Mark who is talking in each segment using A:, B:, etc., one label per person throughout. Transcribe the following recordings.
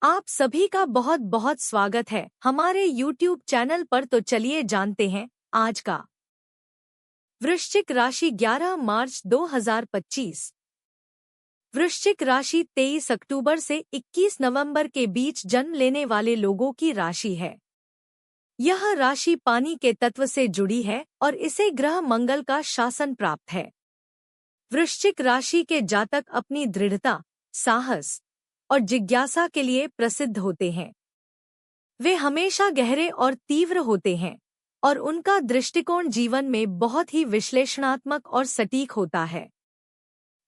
A: आप सभी का बहुत बहुत स्वागत है हमारे YouTube चैनल पर। तो चलिए जानते हैं आज का वृश्चिक राशि 11 मार्च 2025। वृश्चिक राशि 23 अक्टूबर से 21 नवंबर के बीच जन्म लेने वाले लोगों की राशि है। यह राशि पानी के तत्व से जुड़ी है और इसे ग्रह मंगल का शासन प्राप्त है। वृश्चिक राशि के जातक अपनी दृढ़ता, साहस और जिज्ञासा के लिए प्रसिद्ध होते हैं। वे हमेशा गहरे और तीव्र होते हैं और उनका दृष्टिकोण जीवन में बहुत ही विश्लेषणात्मक और सटीक होता है।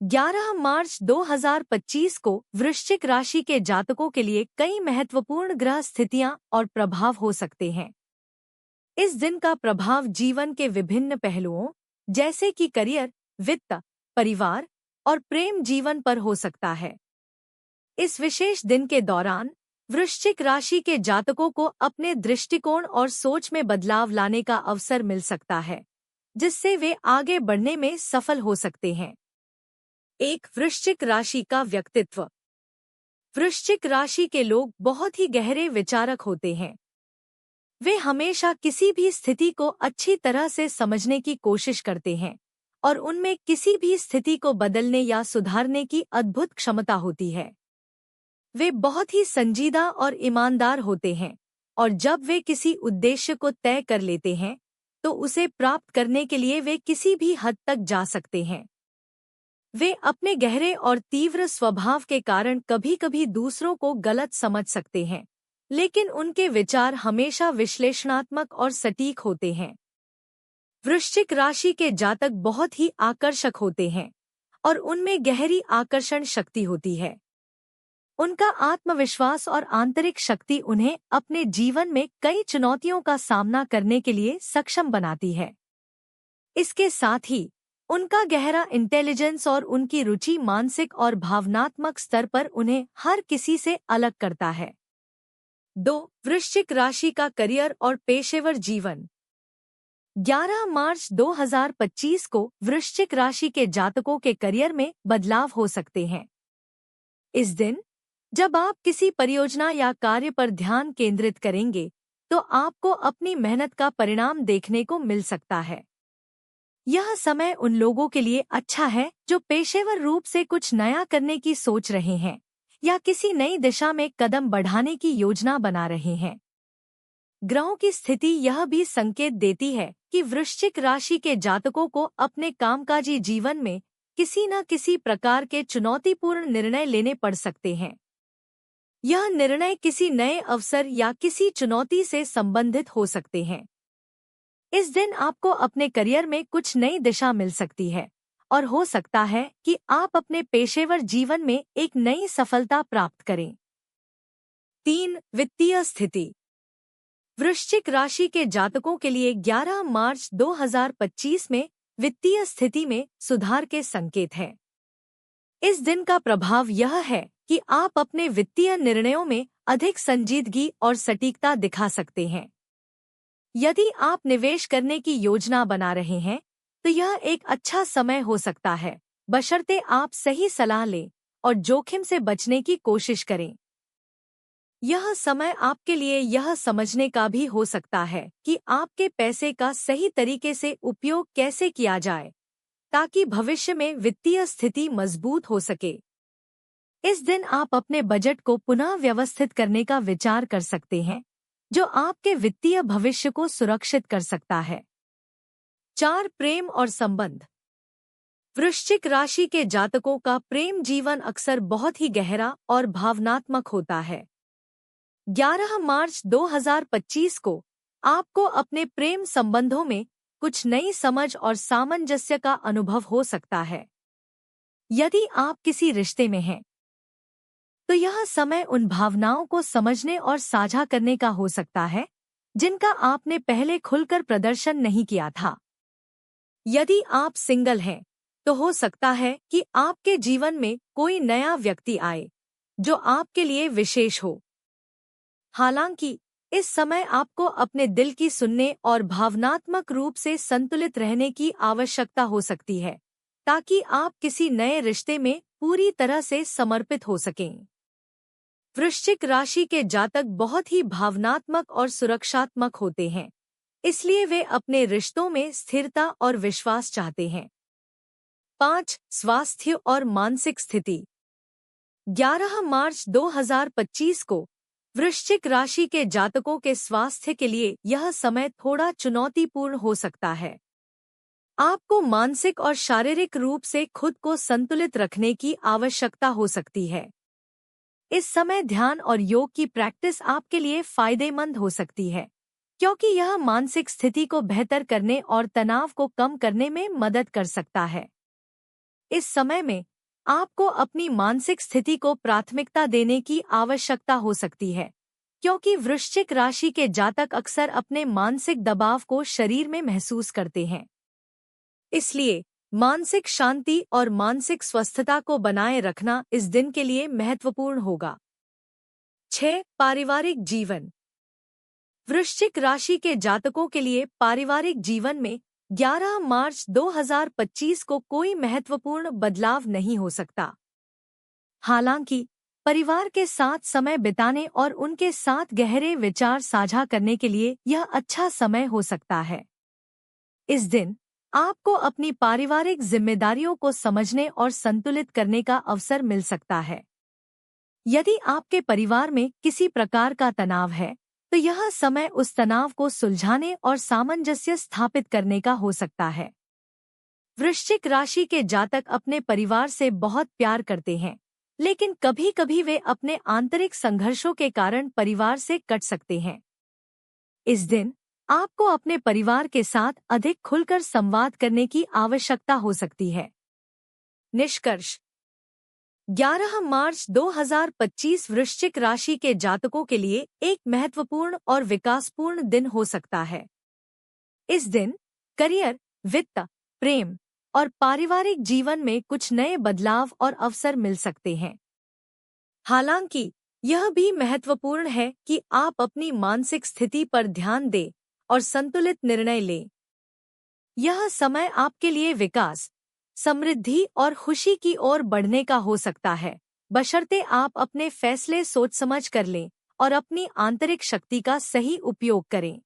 A: 11 मार्च 2025 को वृश्चिक राशि के जातकों के लिए कई महत्वपूर्ण ग्रह स्थितियां और प्रभाव हो सकते हैं। इस दिन का प्रभाव जीवन के विभिन्न पहलुओं जैसे कि करियर, वित्त, परिवार और प्रेम जीवन पर हो सकता है। इस विशेष दिन के दौरान वृश्चिक राशि के जातकों को अपने दृष्टिकोण और सोच में बदलाव लाने का अवसर मिल सकता है, जिससे वे आगे बढ़ने में सफल हो सकते हैं। एक वृश्चिक राशि का व्यक्तित्व। वृश्चिक राशि के लोग बहुत ही गहरे विचारक होते हैं। वे हमेशा किसी भी स्थिति को अच्छी तरह से समझने की कोशिश करते हैं और उनमें किसी भी स्थिति को बदलने या सुधारने की अद्भुत क्षमता होती है। वे बहुत ही संजीदा और ईमानदार होते हैं और जब वे किसी उद्देश्य को तय कर लेते हैं तो उसे प्राप्त करने के लिए वे किसी भी हद तक जा सकते हैं। वे अपने गहरे और तीव्र स्वभाव के कारण कभी-कभी दूसरों को गलत समझ सकते हैं, लेकिन उनके विचार हमेशा विश्लेषणात्मक और सटीक होते हैं। वृश्चिक राशि के जातक बहुत ही आकर्षक होते हैं और उनमें गहरी आकर्षण शक्ति होती है। उनका आत्मविश्वास और आंतरिक शक्ति उन्हें अपने जीवन में कई चुनौतियों का सामना करने के लिए सक्षम बनाती है। इसके साथ ही उनका गहरा इंटेलिजेंस और उनकी रुचि मानसिक और भावनात्मक स्तर पर उन्हें हर किसी से अलग करता है। 2. वृश्चिक राशि का करियर और पेशेवर जीवन। 11 मार्च 2025 को वृश्चिक राशि के जातकों के करियर में बदलाव हो सकते हैं। इस दिन जब आप किसी परियोजना या कार्य पर ध्यान केंद्रित करेंगे तो आपको अपनी मेहनत का परिणाम देखने को मिल सकता है। यह समय उन लोगों के लिए अच्छा है जो पेशेवर रूप से कुछ नया करने की सोच रहे हैं या किसी नई दिशा में कदम बढ़ाने की योजना बना रहे हैं। ग्रहों की स्थिति यह भी संकेत देती है कि वृश्चिक राशि के जातकों को अपने कामकाजी जीवन में किसी न किसी प्रकार के चुनौतीपूर्ण निर्णय लेने पड़ सकते हैं। यह निर्णय किसी नए अवसर या किसी चुनौती से संबंधित हो सकते हैं। इस दिन आपको अपने करियर में कुछ नई दिशा मिल सकती है और हो सकता है कि आप अपने पेशेवर जीवन में एक नई सफलता प्राप्त करें। 3. वित्तीय स्थिति। वृश्चिक राशि के जातकों के लिए 11 मार्च 2025 में वित्तीय स्थिति में सुधार के संकेत हैं। इस दिन का प्रभाव यह है कि आप अपने वित्तीय निर्णयों में अधिक संजीदगी और सटीकता दिखा सकते हैं। यदि आप निवेश करने की योजना बना रहे हैं तो यह एक अच्छा समय हो सकता है, बशर्ते आप सही सलाह लें और जोखिम से बचने की कोशिश करें। यह समय आपके लिए यह समझने का भी हो सकता है कि आपके पैसे का सही तरीके से उपयोग कैसे किया जाए ताकि भविष्य में वित्तीय स्थिति मजबूत हो सके। इस दिन आप अपने बजट को पुनः व्यवस्थित करने का विचार कर सकते हैं, जो आपके वित्तीय भविष्य को सुरक्षित कर सकता है। 4. प्रेम और संबंध। वृश्चिक राशि के जातकों का प्रेम जीवन अक्सर बहुत ही गहरा और भावनात्मक होता है। 11 मार्च 2025 को आपको अपने प्रेम संबंधों में कुछ नई समझ और सामंजस्य का अनुभव हो सकता है। यदि आप किसी रिश्ते में हैं तो यह समय उन भावनाओं को समझने और साझा करने का हो सकता है जिनका आपने पहले खुलकर प्रदर्शन नहीं किया था। यदि आप सिंगल हैं तो हो सकता है कि आपके जीवन में कोई नया व्यक्ति आए जो आपके लिए विशेष हो। हालांकि इस समय आपको अपने दिल की सुनने और भावनात्मक रूप से संतुलित रहने की आवश्यकता हो सकती है ताकि आप किसी नए रिश्ते में पूरी तरह से समर्पित हो सकें। वृश्चिक राशि के जातक बहुत ही भावनात्मक और सुरक्षात्मक होते हैं, इसलिए वे अपने रिश्तों में स्थिरता और विश्वास चाहते हैं। 5. स्वास्थ्य और मानसिक स्थिति। 11 मार्च 2025 को वृश्चिक राशि के जातकों के स्वास्थ्य के लिए यह समय थोड़ा चुनौतीपूर्ण हो सकता है। आपको मानसिक और शारीरिक रूप से खुद को संतुलित रखने की आवश्यकता हो सकती है। इस समय ध्यान और योग की प्रैक्टिस आपके लिए फायदेमंद हो सकती है, क्योंकि यह मानसिक स्थिति को बेहतर करने और तनाव को कम करने में मदद कर सकता है। इस समय में आपको अपनी मानसिक स्थिति को प्राथमिकता देने की आवश्यकता हो सकती है, क्योंकि वृश्चिक राशि के जातक अक्सर अपने मानसिक दबाव को शरीर में महसूस करते हैं। इसलिए मानसिक शांति और मानसिक स्वस्थता को बनाए रखना इस दिन के लिए महत्वपूर्ण होगा। 6. पारिवारिक जीवन। वृश्चिक राशि के जातकों के लिए पारिवारिक जीवन में 11 मार्च 2025 को कोई महत्वपूर्ण बदलाव नहीं हो सकता। हालांकि परिवार के साथ समय बिताने और उनके साथ गहरे विचार साझा करने के लिए यह अच्छा समय हो सकता है। इस दिन आपको अपनी पारिवारिक जिम्मेदारियों को समझने और संतुलित करने का अवसर मिल सकता है। यदि आपके परिवार में किसी प्रकार का तनाव है, तो यह समय उस तनाव को सुलझाने और सामंजस्य स्थापित करने का हो सकता है। वृश्चिक राशि के जातक अपने परिवार से बहुत प्यार करते हैं, लेकिन कभी-कभी वे अपने आंतरिक संघर्षों के कारण परिवार से कट सकते हैं। इस दिन आपको अपने परिवार के साथ अधिक खुलकर संवाद करने की आवश्यकता हो सकती है। निष्कर्ष। 11 मार्च 2025 वृश्चिक राशि के जातकों के लिए एक महत्वपूर्ण और विकासपूर्ण दिन हो सकता है। इस दिन करियर, वित्त, प्रेम और पारिवारिक जीवन में कुछ नए बदलाव और अवसर मिल सकते हैं। हालांकि यह भी महत्वपूर्ण है कि आप अपनी मानसिक स्थिति पर ध्यान दें और संतुलित निर्णय लें। यह समय आपके लिए विकास, समृद्धि और खुशी की ओर बढ़ने का हो सकता है, बशर्ते आप अपने फैसले सोच समझ कर लें और अपनी आंतरिक शक्ति का सही उपयोग करें।